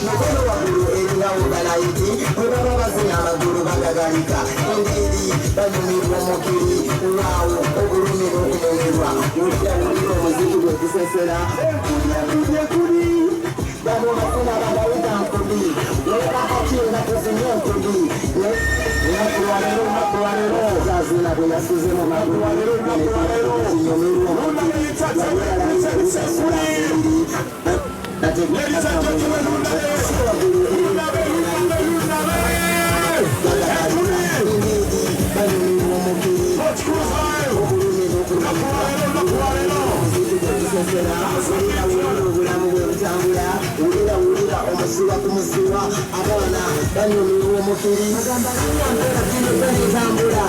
mukono waggulu eringa ugalaiti bwebaba bazina amagulu bagagalika engeri banyumirwa mukiri waawo obulumira okunyumirwa wulira omuziki gwe gusesera kuli bano bafuna abagayita nkudi nekakati nga tuzinye nkudi nakulwalero zazina bwe yasuzemu nakulwalero kinyumirwa wulira omusiba ku musiba abaana banyumirwa omukiri tambula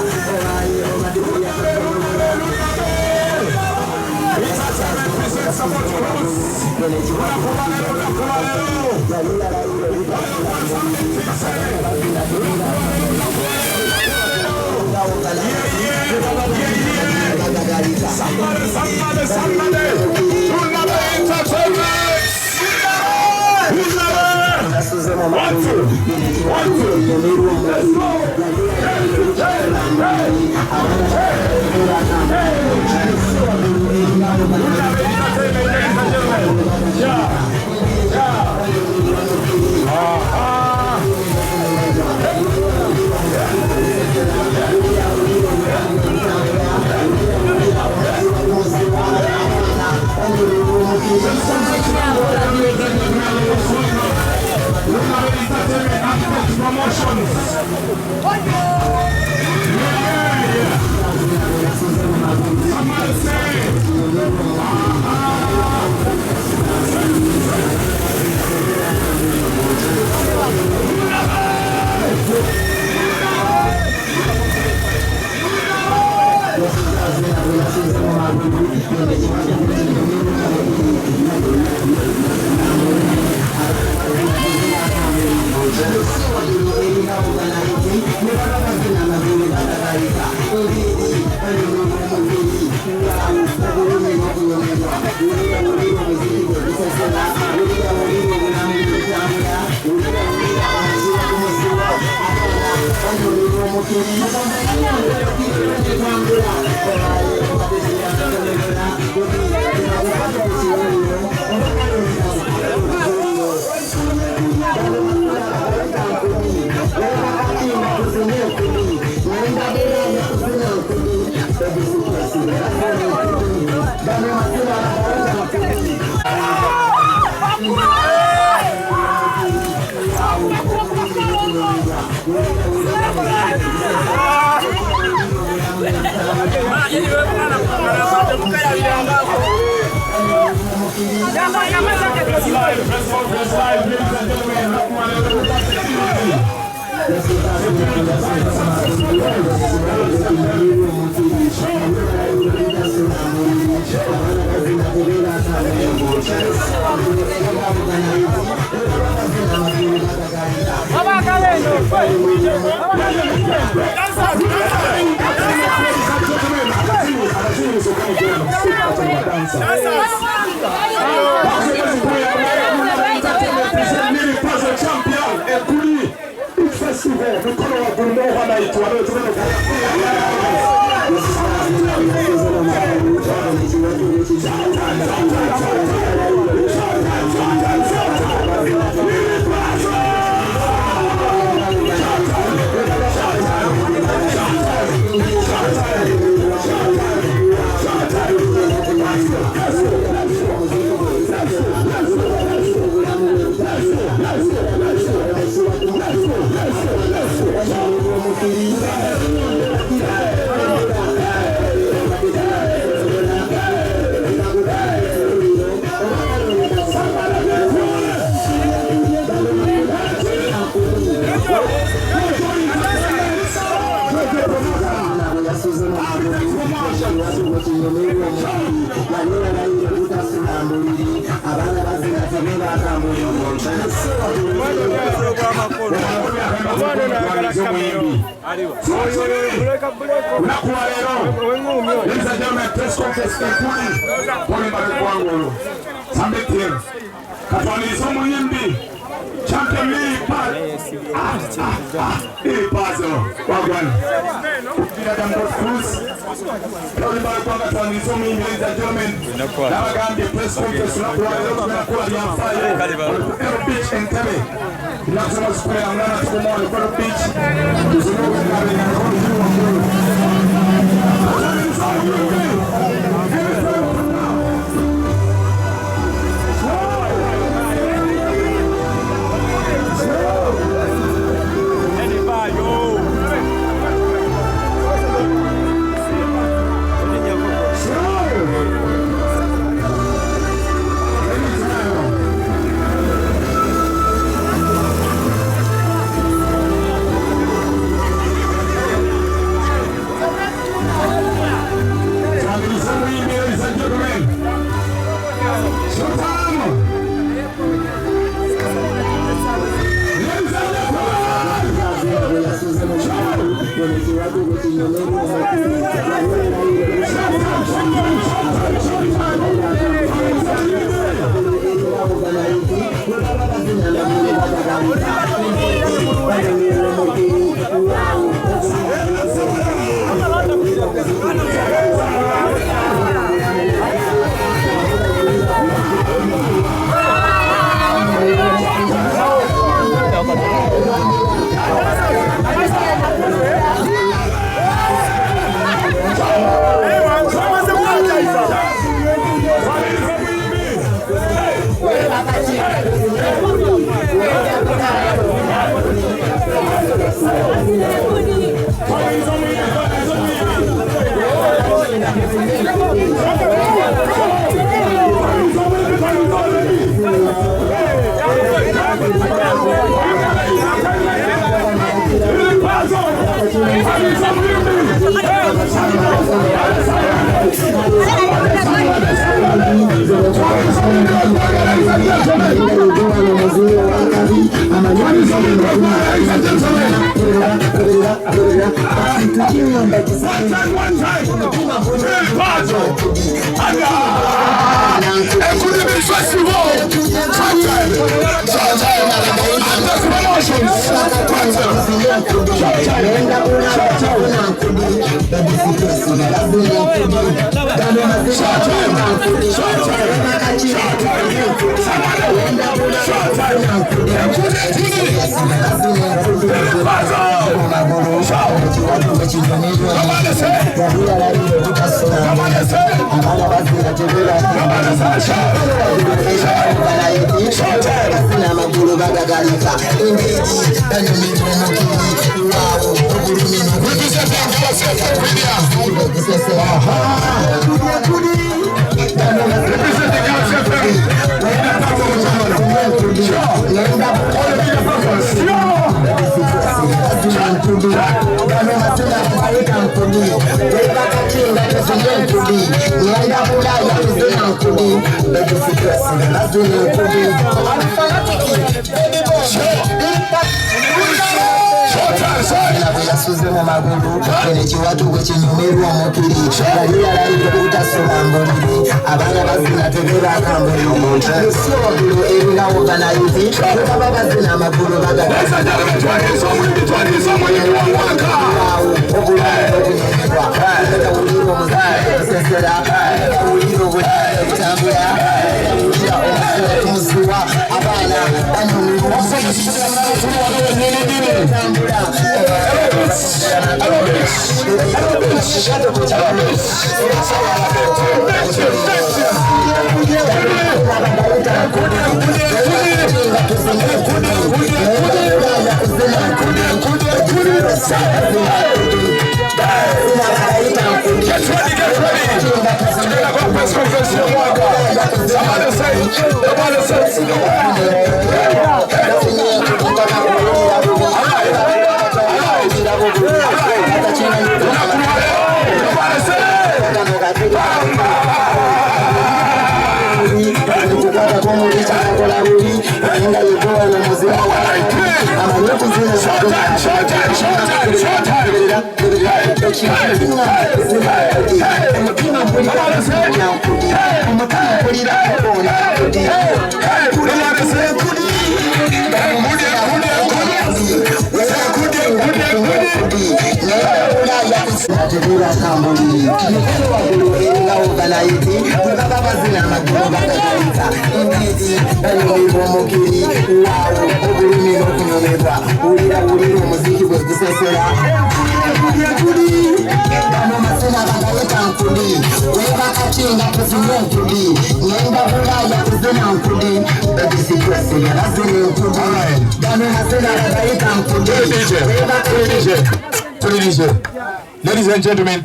Puzzle. Wagwan. Villa Campos Cruz. Everybody congratulations on me, ladies and gentlemen. Now I got the press conference. Now I got the fire. Beach and Tebe. National Square. I'm going to go on the beach. There's no way Atubira tambuli wagulu eringa ugalaiti bwebaba bazina amagulu bagagalika indeedi banyumirwa omukiri waawo obulumi n'okunyumirwa wulira omuziki bwe gusesera bano masena bagayita nkuli webakakinga tuzina enkuli ngenda bulaya tuzina nkuli ebisikwesenya bazina enkuli bano masena bagayita nkuli. Ladies and gentlemen,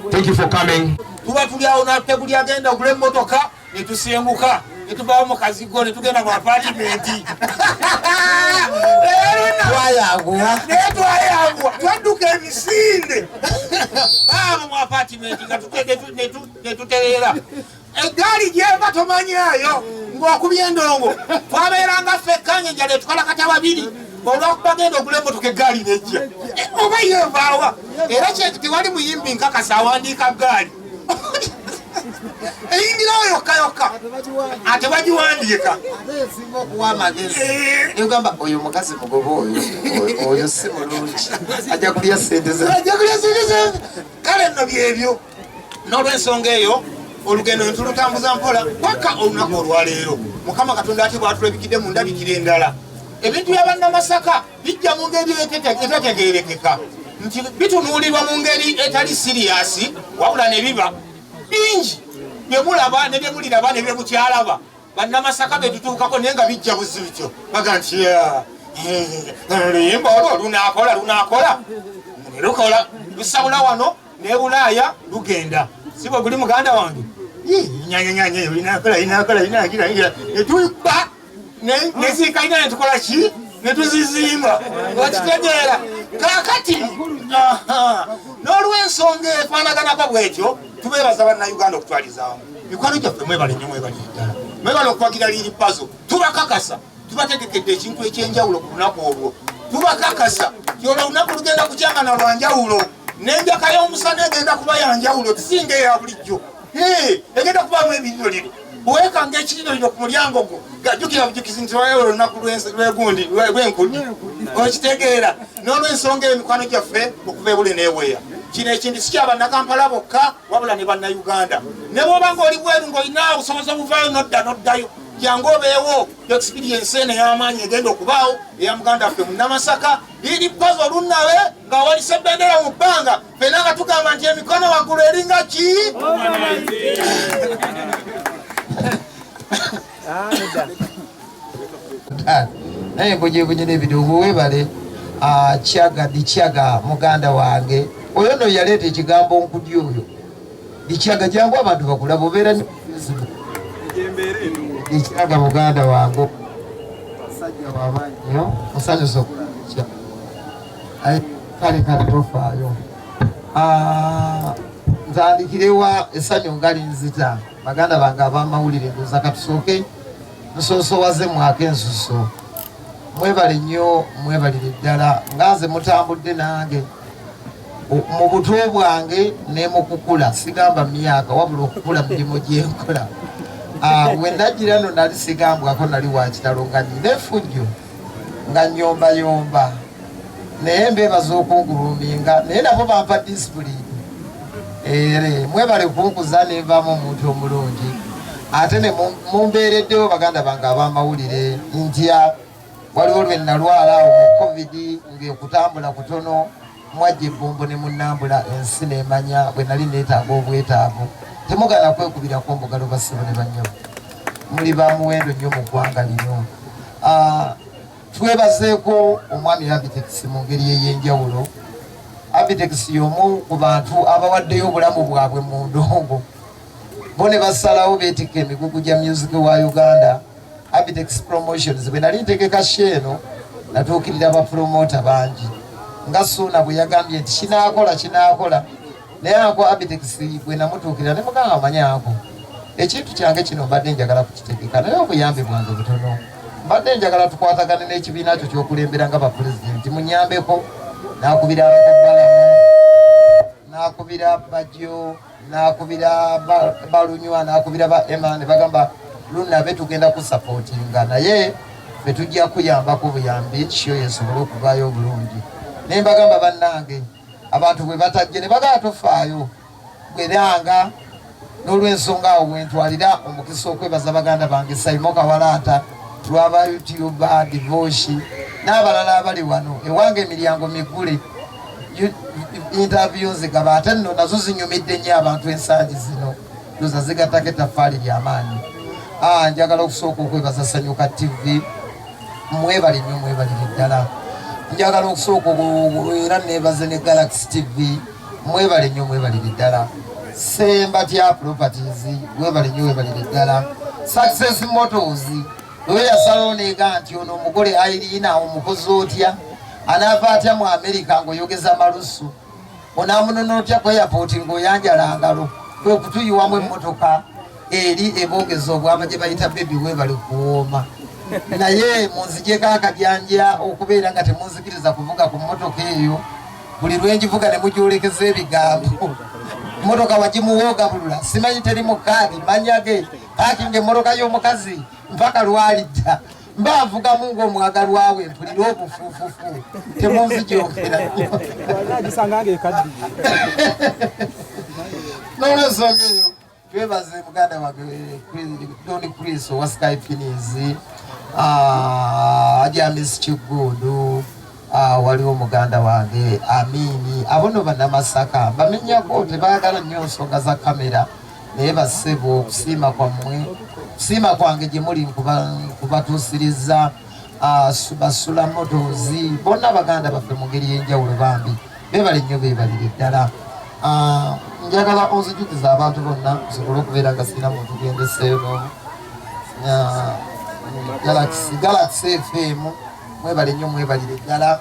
thank you for coming. Tuba tuliawo na tebuli agenda ogule motoka netusenguka netubawo mu kazigo netugenda mu apartment. Twayagwa twadduka emisinde mu apartment nga netutereera eggaali gyeva tomanyayo ng'okubya endongo twabeeranga ffekka enjala etukalakata babiri olwakubagenda ogula emmotoka eggaali nejja oba yevaawa era tewali muyimbi nkakasa awandiika gaali eyingirawo yokka ate bagiwandiika okuwa amagezi egamba oyo mukazi mugoba oyo si mulungi ajja kulya sente ze kale nno byebyo n'olw'ensonga eyo olugendo netulutambuza mpola paka olunaku olwaleero mukama katonda ate bwatulabikidde mu ndabikira endala ebintu byabannamasaka bijja mu ngeri etategeerekeka nti bitunuulirwa mu ngeri etali siriyasi wabula ne biba bingi byemulaba ne byemuliraba ne byemukyalaba bannamasaka betutuukako naye nga bijja buzi bityo baga nti luyimba olwo lunaakola nerukola lusabula wano ne bulaaya lugenda si bwe guli muganda wange nyanyanyanya eyo inakola netuba neziikaina netukola ki netuzizimba wakitegeera kakati n'olw'ensonga efaanaganako bwetyo tubeebaza bannayuganda okutwalizaamu mikwano gyaffe mwebale nnyo mwebale ddala mwebale okwagira liri pazo tubakakasa tubategekedde ekintu ekyenjawulo ku lunaku olwo tubakakasa kyolwo olunaku lugenda kukyangana lwanjawulo n'enjaka y'omusana egenda kuba yanjawulo tisinga eya bulijjo egenda kubamu ebiriro lino bwekanga ekiriro lino ku mulyango gwo gajjukira bujukizi nti wayo olunaku lwegundi lwenkuni okitegeera n'olw'ensonga eyo mikwano gyaffe okuva ebule n'eweya kino ekindi si kyabannakampala bokka wabula ne bannayuganda ne bw'oba ng'oli bweru ng'olina obusobozi obuvaayo noddayo jangu obeewo experience eno ey'amaanyi egenda okubaawo eya muganda waffe munnamasaka liri pazo olunnawe nga walisa ebbendera mu bbanga fena nga tugamba nti emikono waggulu eringa ki naye mbujebunye n'ebidogo webale Dichaga muganda wange oyo no yaleeta ekigambo nkudi oyo Dichaga jangu abantu bakulaba obeera Dichaga muganda wange musajja w'amaanyi nnyo musanyusa okulabikya kale tofaayo ntandikirewa essanyu nga linzita baganda bange ab'amawulire ndoza katusooke nsoosowaze mwaka ensuso mwebale nnyo mwebalire ddala nganze mutambudde nange mu buto bwange ne mu kukula sigamba myaka wabula okukula mirimu gyenkola we najjira no nali sigambwako nali wakitalo nga nina effujjo nga nyombayomba naye mbeebaza okunguluminga naye nabo bampa disipulini mwebale kunkuza nenvaamu omuntu omulungi ate ne mumbeereddewo baganda bange ab'amawulire ntya waliwo lwe nalwala awo mu covid ng'okutambula kutono mwajja ebbombo ne munnambula ensi neemanya bwe nali neetaaga obwetaavu temugana kwekubirako mbugalo basibo ne bannyo muli bamuwendo nnyo mu ggwanga lino twebazeeko omwami Abitex mu ngeri ey'enjawulo Abitex y'omu ku bantu abawaddeyo obulamu bwabwe mu ndongo bo ne basalawo beetikka emigugu gya music wa Uganda Abitex Promotions bwe nali ntegeka sheeno natuukirira abapromota bangi nga Suuna bwe yagambye nti kinaakola naye ako Abitex bwe namutuukirira ne muganga amanyaako ekintu kyange kino mbadde njagala kukitegeka naye obuyambi bwange butono mbadde njagala tukwatagane n'ekibiina kyo ky'okulembera nga bapulezidenti munyambeko nakubira abakabalamu nakubira Bajjo nakubira Balunywa nakubira ba Emma ne bagamba lunabe tugenda kusapootinga naye fe tujja kuyambako buyambi ekyo yesobole okuvaayo obulungi naye mbagamba bannange abantu bwe batajje ne bagala tofaayo bweranga n'olw'ensonga awo bwentwalira omukisa okwebaza baganda bange Saimo Kawalaata lwaba YouTube Divoshi n'abalala abali wano ewange emiryango migule interview zigaba ate nno nazo zinyumidde nnyo abantu ensangi zino ndoza zigatako ettaffaali ly'amaanyi. Njagala okusooka okwebaza Sanyuka TV mwebali nnyo mwebalire ddala. Njagala okusooka era neebaze ne Galaxy TV mwebale nnyo mwebalire ddala. Sembatya Properties mwebale nnyo mwebalire ddala. Success Motors oyo yasala oneega nti ono omugole Irina omukozi otya anaava atya mu Amerika ng'oyogeza malusu onaamunona otya ku airport ng'oyanjala ngalo kwe kutuyiwamu emmotoka eri ebogeza obwama gye bayita bebi weebale kuwooma naye munzijeko akajanja okubeera nga temunzikiriza kuvuga ku mmotoka eyo buli lwenjivuga ne mugyolekeza ebigambo mmotoka wagimuwooga bulula simanyi teri mu kaadi manyage pakinga emmotoka y'omukazi mpaka lwalidda mbavugamu ng'omwagalwa we mpulira obufuufufu temunzijogera n'olwensonga eyo twebaze muganda wange Doni Chris owa Sky Finis James Kigudu waliwo muganda wange Amini abono bannamasaka bamenyako tebaagala nnyo nsonga za kamera naye bassebo okusiima kwammwe kusiima kwange gye muli kubatuusiriza basula motozi bonna baganda baffe mu ngeri y'enjawulo bambi beebale nnyo beebalire ddala. Njagala onzijukiza abantu bonna nsobole okubeera nga sirina muntu gendeseeno Galaxy FM mwebale nnyo mwebalire ddala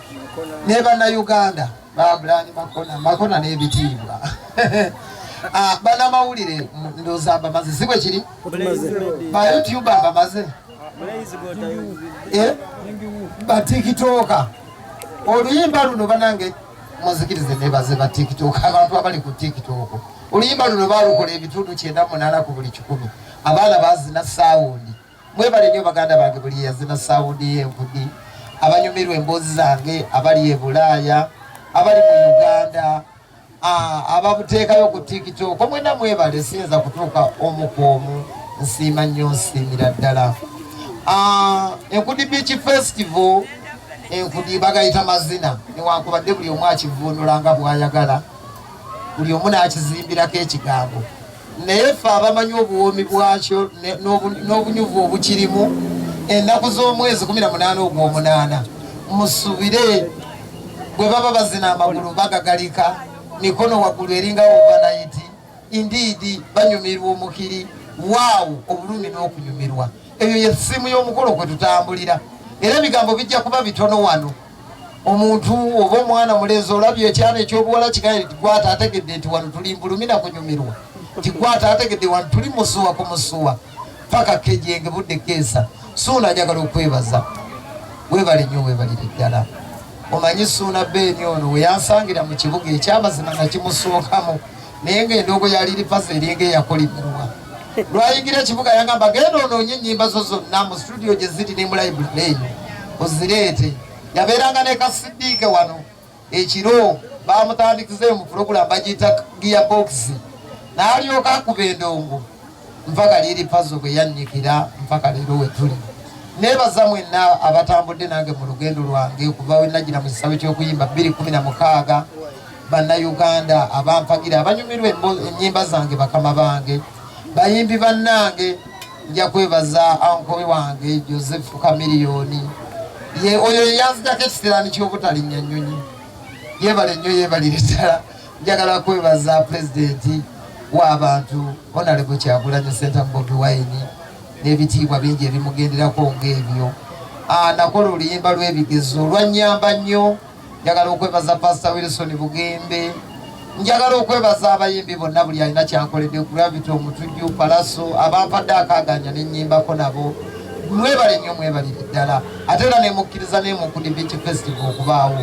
ne bannayuganda Babulani Makona n'ebitiibwa bannamawulire ndowooza mbamaze si bwe kiri ba YouTube mbamaze batikitooka oluyimba luno banange muzikirize nebaze ba TikTok abantu abali ku TikTok oluyimba luno balukola ebitundu 98 ku buli 100 abaana bazina sound mwebale nnyo baganda bange buli yazina sound y'enkudi abanyumirwa emboozi zange abali e Bulaaya abali mu Uganda ababuteekayo ku TikTok omwena mwebale siyinza kutuuka omu ku omu nsiima nnyo nsiimira ddala. Enkudi Beach Festival enkudi bagayita mazina newankubadde buli omu akivuunula nga bw'ayagala buli omu n'akizimbirako ekigambo naye ffe abamanyi obuwoomi bwakyo n'obunyuvu obukirimu ennaku z'omwezi 18 ogw'omunaana musubire bwe baba bazina amagulu bagagalika mikono waggulu eringa overnight indeed banyumirwa omukiri waawu obulumi n'okunyumirwa eyo yessimu y'omukolo kwe tutambulira era ebigambo bijja kuba bitono wano omuntu oba omwana mulenzi olabye ekyana ekyobuwala kigane tigwata ategedde nti wano tuli mbulumina kunyumirwa tigwata ategedde wano tuli musuwa ku musuwa paka kejenge budde keesa suuna njagala okwebaza weebale nnyo weebalire ddala omanyi suuna beeni ono we yansangira mu kibuga ekyamazima nakimusookamu naye ng'endoogo yaliripaza eringa eyakolimirwa lwayingira ekibuga yangamba genda onoonye ennyimba zo zonna mu studio gye ziri ne mu library eyo ozireete yabeeranga ne kasidiike wano ekiro bamutandikizeeyo mu puroguramu bagiyita gearbox n'alyoka akuba endongo mpaka liripazo bwe yannyikira mpaka leero we tuli. Neebaza mwenna abatambudde nange mu lugendo lwange kuva we nagira mu kisawe ky'okuyimba 2016 bannayuganda abampagira abanyumirwa ennyimba zange bakama bange bayimbi bannange nja kwebaza ankobe wange Joseph Kamiliyoni ye oyo yanzijako ekisiraani ky'obutalinnya nnyonyi yeebale nnyo yeebalire ddala. Njagala kwebaza pulezidenti w'abantu Honorable Kyagulanyi Ssentamu Bobi Wine n'ebitiibwa bingi ebimugenderako ng'ebyo. Nakola oluyimba lw'ebigezo olwannyamba nnyo. Njagala okwebaza Pastor Wilson Bugembe. Njagala okwebaza abayimbi bonna buli alina kyankoledde Gravity Omutujju Palaso abampadde akaaganya n'ennyimbako nabo mwebale nnyo mwebalire ddala ate era nemukkiriza n'emunkudi Beach Festival okubaawo.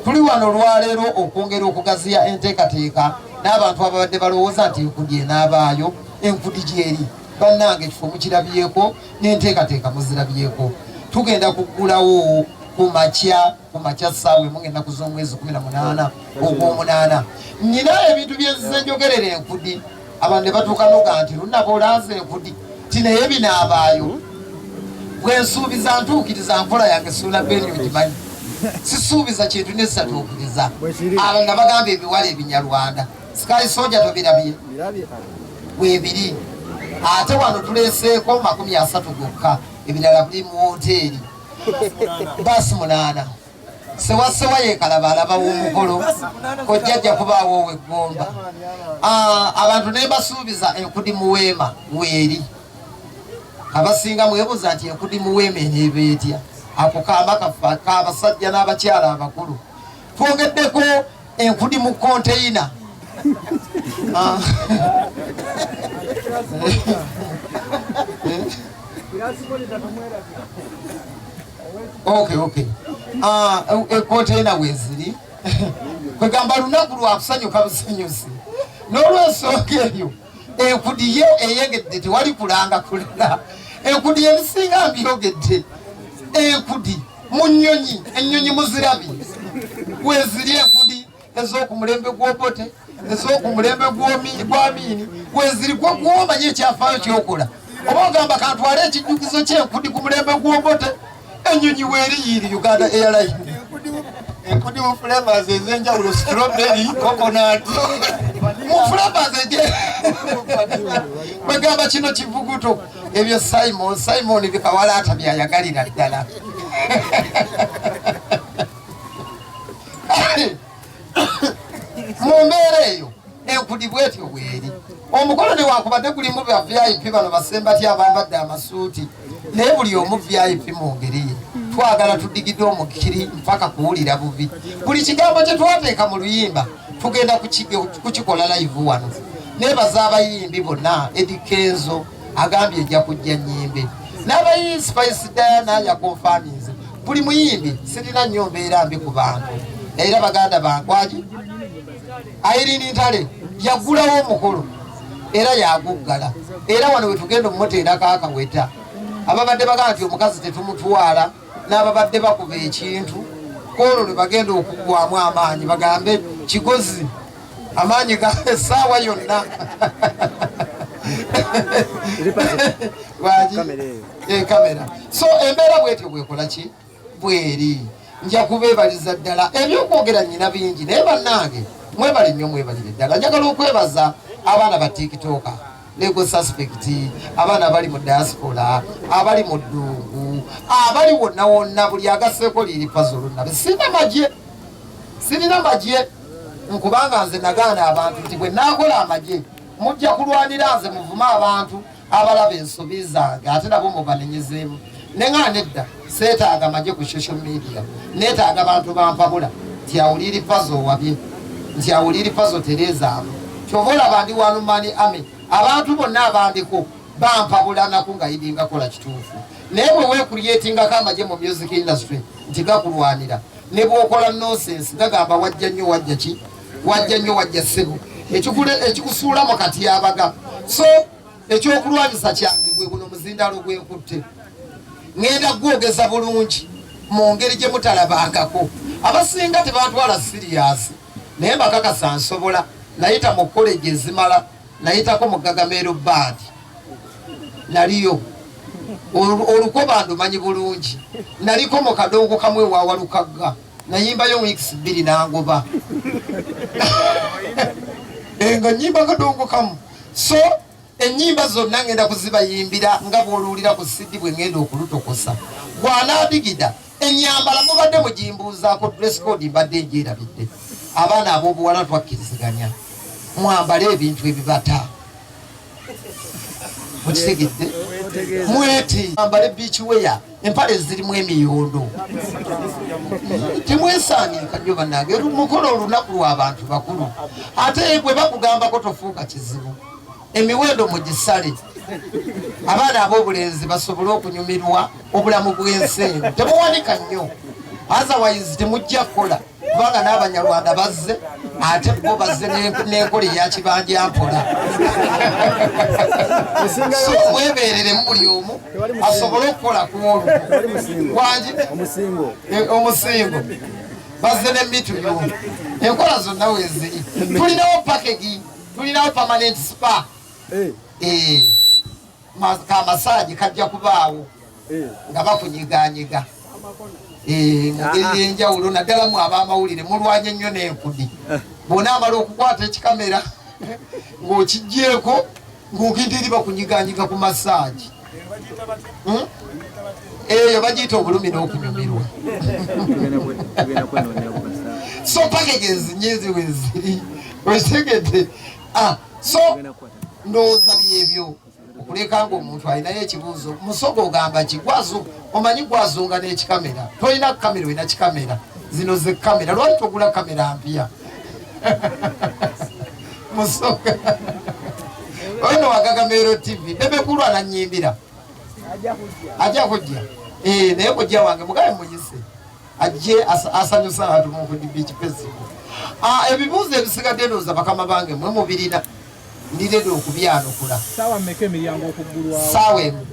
Tuli wano olwaleero okwongera okugaziya enteekateeka n'abantu ababadde balowooza nti enkudi enaabaayo enkudi gyeri bannange ekifo mukirabyeko n'enteekateeka muzirabyeko. Tugenda kuggulawo kumakya saawe mugenda kuza omwezi 18 ogw'omunaana. Nina ebintu byenzize njogerera enkudi abantu ne batuuka noga nti lunaba olanze enkudi ti naye binaabaayo bwensuubiza ntuukiriza nkola yange suula beni ogimanyi sisuubiza kintu nesatuukiriza abo nga bagamba ebiwala ebinyarwanda Sky Soldier tobirabye weebiri ate wano tuleeseeko 30 gokka ebirala buli mu woteeri basi 8 sewa yeekalaba alaba w'omukolo kojjajja kubaawo ow'eggomba abantu ne basuubiza enkudi mu weema weeri abasinga mwebuuza nti enkudi mu weema eneeba etya ako kaama kafa k'abasajja n'abakyala abakulu twogeddeko enkudi mu konteyina okay konteyina weziri kwegamba lunaku lwakusanyuka busanyusi n'olwensonga eyo enkudi ye eyegedde tewali kulanga kulala enkudi ebisinga mbiyogedde enkudi mu nnyonyi ennyonyi muzirabi weziri enkudi ez'oku mulembe gw'opote ez'oku mulembe gw'amiini weziri gwomanye ekyafaayo kyokola oba ogamba kantwale ekijjukizo ky'enkudi ku mulembe gw'opote ennyonyi weeriyiiri Uganda Airline enkudi mu flavors ez'enjawulo strawberry coconut mu flavors kwegamba kino kivuguto ebyo Simon bikawalaata byayagalira ddala mu mbeera eyo enkudi bwetyo bweri omukolo newankubadde gulimu ba VIP bano basembatye abambadde amasuuti naye buli omu VIP mu ngeri ye twagala tudigidde omukiri mpaka kuwulira bubi buli kigambo kye twateeka mu luyimba tugenda kukikola live wano nebaza abayimbi bonna Eddie Kenzo agambye ejja kujja nnyimbe n'abayimbi Spice Diana yakonfaminze buli muyimbi sirina nnyo mbeera mbi ku bantu era baganda bankwaki Irene Ntale yagulawo omukolo era yaguggala era wano wetugenda omuteerako akaweta ababadde bagamba nti omukazi tetumutwala n'ababadde bakuba ekintu kolwo lwe bagenda okuggwamu amaanyi bagambe kigozi amaanyi ga essaawa yonna kamera so embeera bwetyo bwekola ki bweri nja kubeebaliza ddala ebyokwogera nnyina bingi naye bannange mwebale nnyo mwebalire ddala njagala okwebaza abaana ba tiktoka legal suspect abaana abali mu diaspora abali mu ddungu abali wonna wonna buli agasseeko liri puzzle nabe sirina magye nkubanga nze nagaana abantu nti bwe naakola amagye mujja kulwanira nze muvuma abantu abalaba ensobi zange ate nabo mubanenyezeemu neŋŋaa nedda seetaaga magye ku social media neetaaga abantu bampabula nti awuliri puzzle wabye nti awuliri puzzle terezaamu kyova olaba ndi wanumani ame abantu bonna abandiko bampabulanaku nga yidinga kola kituufu naye bwe weekulyetingako amagye mu music industry nti gakulwanira ne bw'okola nonsense gagamba wajja nnyo wajja ki wajja nnyo wajja ssebo ekikusuulamu kati yabaga so ekyokulwanyisa kyange gwe guno muzindalo gwenkutte ŋŋenda gwogeza bulungi mu ngeri gye mutalabangako abasinga tebatwala siriyasi naye mbakakasa nsobola nayita mu koleji ezimala nayitako mu Gagamero band naliyo olukoba ndumanyi bulungi naliko mu kadongo kamwe wawalukaga nayimbayo weeks 2 nangoba nga nyimba kadongo kamu so ennyimba zonna ngenda kuzibayimbira nga bw'oluwulira ku CD bwe ngenda okulutokosa gwanaadigida ennyambala mubadde mugimbuuzaako dress code mbadde ngyerabidde abaana ab'obuwala twakkiriziganya mwambale ebintu ebibata mukitegedde mweti mwambale beach wear empale zirimu emiyondo timwesaaniika nnyo bannange mukolo olunaku lw'abantu bakulu ate bwe bakugambako tofuuka kizibu emiwendo mugisale abaana ab'obulenzi basobole okunyumirwa obulamu bw'ensi eno temuwanika nnyo otherwise temujja kukola kubanga n'abanyarwanda bazze ate bo bazze n'enkola eyakibanja mpola so mwebeerere mu buli omu asobole okukola ku olwo wangi omusingo bazze n'emituyo enkola zonna weeziri tulinawo pakegi tulinawo permanent spa kamasaaji kajja kubaawo nga bakunyiganyiga mugeri yenjawulo naddala mu ab'amawulire mulwanye nnyo n'enkudi bwona amala okukwata ekikamera ng'okijjeeko ng'okintiri bakunyiganyiga ku masaaji eyo bagiyita obulumi n'okunyumirwa so packages nyezi weziri wetegedde so ndowooza byebyo okuleka ng'omuntu alinayo ekibuuzo musogo ogamba kigwazo omanyi gwazunga n'ekikamera tolina kamera olina kikamera zino ze kamera lwaki togula kamera mpya musoga ono wagagamero tv bebekulu ananyimbira ajja kujja naye kujja wange mugabe muyise ajje asanyusa abantu mu Beach Festival ebibuuzo ebisigadde ndowooza bakama bange mwe mubirina ndiredo okubyanukula sawa mmeka emiryango okuggulwawo sawa emu